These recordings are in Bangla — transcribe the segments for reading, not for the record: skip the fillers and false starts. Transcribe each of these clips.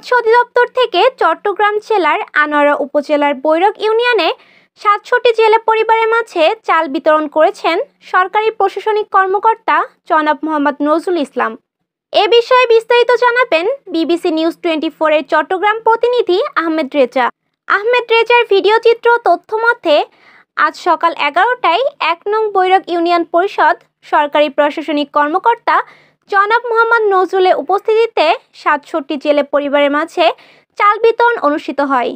মৎস্য অধিদপ্তর থেকে চট্টগ্রাম জেলার আনোয়ারা উপজেলার বৈরক ইউনিয়নে ৬৭টি জেলে পরিবারের মাঝে চাল বিতরণ করেছেন সরকারি প্রশাসনিক কর্মকর্তা জনাব মোহাম্মদ নজরুল ইসলাম। এ বিষয়ে বিস্তারিত জানাবেন বিবিসি নিউজ 24 এর চট্টগ্রাম প্রতিনিধি আহমেদ রেজা। আহমেদ রেজার ভিডিও চিত্র তথ্য মতে আজ সকাল 11টায় ১ নং বৈরক ইউনিয়ন পরিষদ সরকারি প্রশাসনিক কর্মকর্তা জনাব মোহাম্মদ নজরুলের উপস্থিতিতে ৬৭টি জেলে পরিবারের মাঝে চাল বিতরণ অনুষ্ঠিত হয়।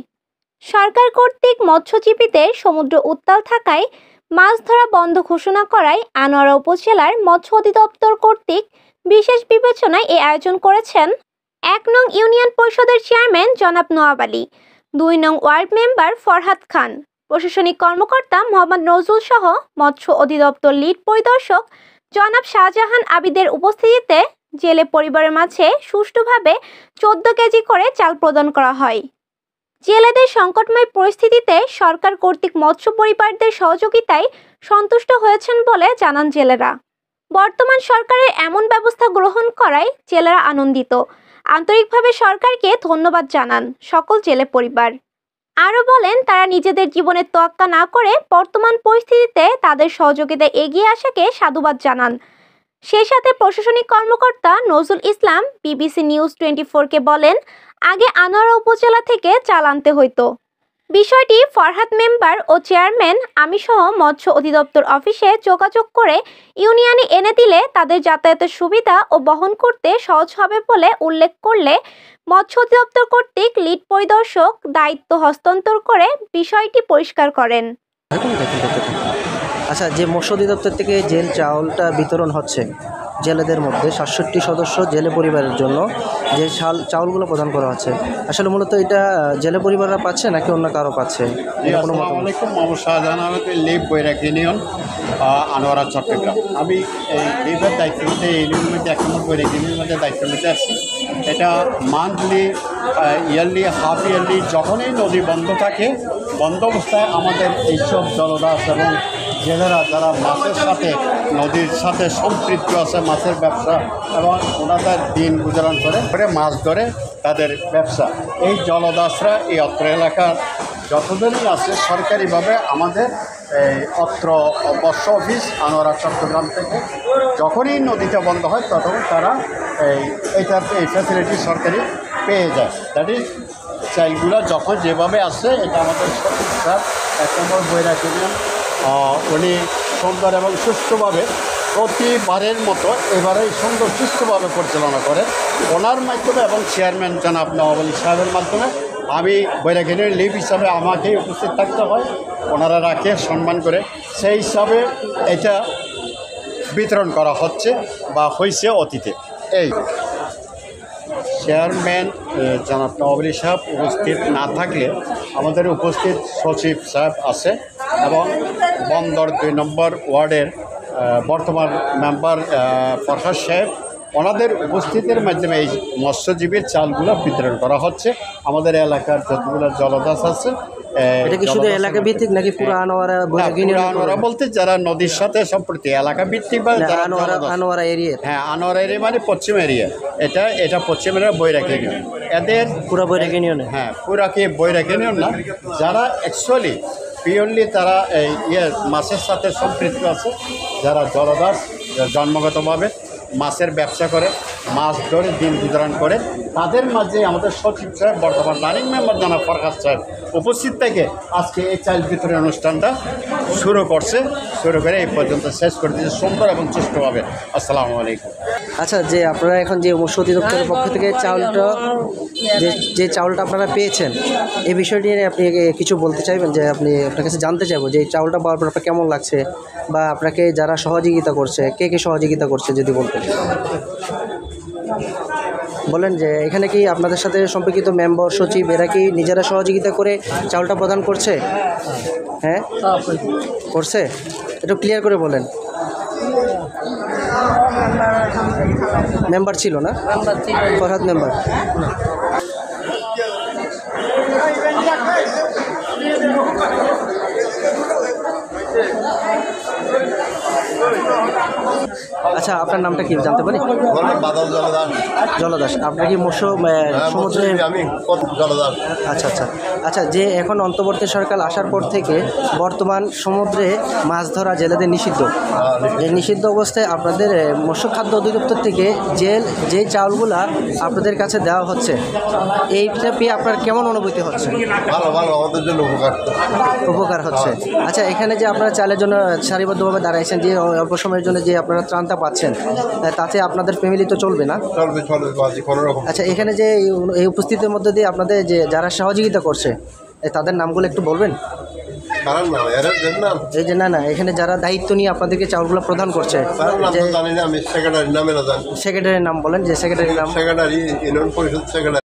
সরকার কর্তৃক মৎস্যজীবীদের সমুদ্র উত্তাল থাকায় মাছ ধরা বন্ধ ঘোষণা করায় আনোয়ারা উপজেলার মৎস্য অধিদপ্তর কর্তৃক বিশেষ বিবেচনায় এই আয়োজন করেছেন ১ নং ইউনিয়ন পরিষদের চেয়ারম্যান জনাব নওয়াব আলী, ২ নং ওয়ার্ড মেম্বার ফরহাদ খান, প্রশাসনিক কর্মকর্তা মোহাম্মদ নজরুল সহ মৎস্য অধিদপ্তর লিড পরিদর্শক জনাব শাহজাহান আবিদের উপস্থিতিতে জেলে পরিবারের মাঝে সুষ্ঠুভাবে ১৪ কেজি করে চাল প্রদান করা হয়। জেলেদের সংকটময় পরিস্থিতিতে সরকার কর্তৃক মৎস্য পরিবারদের সহযোগিতায় সন্তুষ্ট হয়েছেন বলে জানান জেলেরা। বর্তমান সরকারের এমন ব্যবস্থা গ্রহণ করায় জেলেরা আনন্দিত। আন্তরিকভাবে সরকারকে ধন্যবাদ জানান সকল জেলে পরিবার। আরও বলেন, তারা নিজেদের জীবনের তোয়াক্কা না করে বর্তমান পরিস্থিতিতে তাদের সহযোগিতায় এগিয়ে আসাকে সাধুবাদ জানান। সেই সাথে প্রশাসনিক কর্মকর্তা নজরুল ইসলাম বিবিসি নিউজ 24-কে বলেন, আগে আনোয়ারা উপজেলা থেকে চাল আনতে হইতো। বিষয়টি ফরহাদ মেম্বার ও চেয়ারম্যান আমি সহ মৎস্য অধিদপ্তর অফিসে যোগাযোগ করে ইউনিয়নে এনে দিলে তাদের যাতায়াতের সুবিধা ও বহন করতে সহজ হবে বলে উল্লেখ করলে মৎস্য অধিদপ্তর কর্তৃক লিড পরিদর্শক দায়িত্ব হস্তান্তর করে বিষয়টি পরিষ্কার করেন। আচ্ছা, যে মৎস্য অধিদপ্তর থেকে জেল চাউলটা বিতরণ হচ্ছে জেলেদের মধ্যে ৬৭ সদস্য জেলে পরিবারের জন্য যে চাউলগুলো প্রদান করা হচ্ছে, আসলে মূলত এটা জেলে পরিবাররা পাচ্ছে নাকি অন্য কারো পাচ্ছে? আসসালামু আলাইকুম, মোহাম্মদ শাহজাহান আহমেদ, লিভ বৈরাক ইউনিয়ন, আনোয়ারা, চট্টগ্রাম। আমি এই লিভের দায়িত্ব নিতে এই ইউনিয়নের মধ্যে ১ নম্বর বৈরাক ইউনিয়নের মধ্যে দায়িত্ব নিতে আসছি। এটা মান্থলি, ইয়ারলি, হাফ ইয়ারলি যখনই নদী বন্ধ থাকে, বন্ধ অবস্থায় আমাদের এইসব জলদাস এবং জেলেরা যারা মাছের সাথে, নদীর সাথে সম্পৃক্ত আছে, মাছের ব্যবসা এবং ওনাদের দিন গুজারণ করে মাছ ধরে তাদের ব্যবসা, এই জলদাসরা এই অত্র এলাকার যতজনই আছে সরকারিভাবে আমাদের এই অত্র মৎস্য অফিস আনোয়ারা চট্টগ্রাম থেকে যখনই নদীটা বন্ধ হয় তখন তারা এই ফ্যাসিলিটি সরকারি পেয়ে যায়। দ্যাট ইজ চাইল্ডগুলো যখন যেভাবে আসে, এটা আমাদের সঠিক স্যার ১ নম্বর বৈরাক ইউনিয়ন, উনি সুন্দর এবং সুষ্ঠুভাবে প্রতিবারের মতো এবারেই সুন্দর সুষ্ঠুভাবে পরিচালনা করে ওনার মাধ্যমে এবং চেয়ারম্যান জনাব নওয়াব আলী সাহেবের মাধ্যমে। আমি বৈরাক ইউনিয়ন লিভ হিসাবে আমাকেই উপস্থিত থাকতে হয়, ওনারা রাখে সম্মান করে, সেই হিসাবে এটা বিতরণ করা হচ্ছে বা হয়েছে অতীতে। এই চেয়ারম্যান জনাব নওয়াব আলী সাহেব উপস্থিত না থাকলে আমাদের উপস্থিত সচিব সাহেব আছে এবং বন্দর ২ নম্বর ওয়ার্ডের বর্তমান মেম্বার ফরহাদ সাহেব, ওনাদের উপস্থিতির মাধ্যমে এই মৎস্যজীবীর চালগুলো বিতরণ করা হচ্ছে। আমাদের এলাকার যতগুলো জলদাস আছে, এটা কি শুধু এলাকা ভিত্তিক নাকি পুরো আনোয়ারা বলতে যারা নদীর সাথে সম্প্রতি এলাকা ভিত্তিক বা আনোয়ারা এরিয়া? হ্যাঁ, আনোয়ারা এরিয়া মানে পশ্চিম এরিয়া, এটা পশ্চিম এরিয়া বৈরাক ইউনিয়ন, এদের পুরো বৈরাক ইউনিয়নে। হ্যাঁ, পুরা কি বৈরাক ইউনিয়ন না, যারা অ্যাকচুয়ালি পিওরলি তারা এই মাছের সাথে সম্পৃক্ত আছে, যারা জলদাস জন্মগতভাবে মাছের ব্যবসা করে, মাছ ধরে দিন গুজারণ করে, তাদের মাঝে আমাদের সচিব সাহেব বর্তমান রানিং মেম্বার জনাব ফরহাদ সাহেব উপস্থিত থেকে আজকে এই চাল বিতরণ অনুষ্ঠানটা শুরু করে এই পর্যন্ত শেষ করে দিয়েছে সুন্দর এবং সুষ্ঠুভাবে। আসসালামু আলাইকুম। আচ্ছা, যে আপনারা এখন যে মৎস্য অধিদপ্তরের পক্ষ থেকে যে চাউলটা আপনারা পেয়েছেন, এই বিষয়টি নিয়ে আপনি কিছু বলতে চাইবেন? যে আপনার কাছে জানতে চাইবো যে এই চাউলটা পাওয়ার পর আপনার কেমন লাগছে, বা আপনাকে যারা সহযোগিতা করছে কে সহযোগিতা করছে যদি বলতেন বলেন। যে এখানে কি আপনাদের সাথে সম্পর্কিত মেম্বার, সচিব, এরা কি নিজেরা সহযোগিতা করে চাউলটা প্রদান করছে? হ্যাঁ, করছে, একটু ক্লিয়ার করে বলেন। মেম্বার ছিল না? ফরহাদ মেম্বার। আচ্ছা। আচ্ছা, আপনার নামটা কি জানতে পারি? বাদল জলদার। জলদাস। আপনার কি মৎস্য সমুদ্রে? আমি জলদার। আচ্ছা আচ্ছা আচ্ছা, যে এখন অন্তর্বর্তী সরকার আসার পর থেকে বর্তমান সমুদ্রে মাছ ধরা জেলেদের নিষিদ্ধ। এই নিষিদ্ধ অবস্থায় আপনাদের মৎস্য খাদ্য অধিদপ্তর থেকে যে চাউলগুলা আপনাদের কাছে দেওয়া হচ্ছে, এইটা পেয়ে আপনার কেমন অনুভূতি হচ্ছে? ভালো ভালো, আমাদের জন্য উপকার হচ্ছে। আচ্ছা, এখানে যে আপনারা চালের জন্য সারিবদ্ধভাবে দাঁড়াইছেন, যে অল্প সময়ের জন্য যে আপনারা ত্রাণটা পাচ্ছেন, তাতে আপনাদের ফ্যামিলি তো চলবে না? চলবে চলবে কোনো রকম। আচ্ছা, এখানে যে এই উপস্থিতির মধ্যে দিয়ে আপনাদের যে যারা সহযোগিতা করছে তাদের নামগুলো একটু বলবেন? কারণ না এর নাম, এই যে না এখানে যারা দায়িত্ব নিয়ে আপনাদেরকে চাউলগুলো প্রদান করছে, তার নাম যে জানি না, আমি সেক্রেটারির নামে না জানি। সেক্রেটারির নাম বলেন, যে সেক্রেটারির নাম। সেক্রেটারি ইউনিয়ন পরিষদ সেক্রেটারি।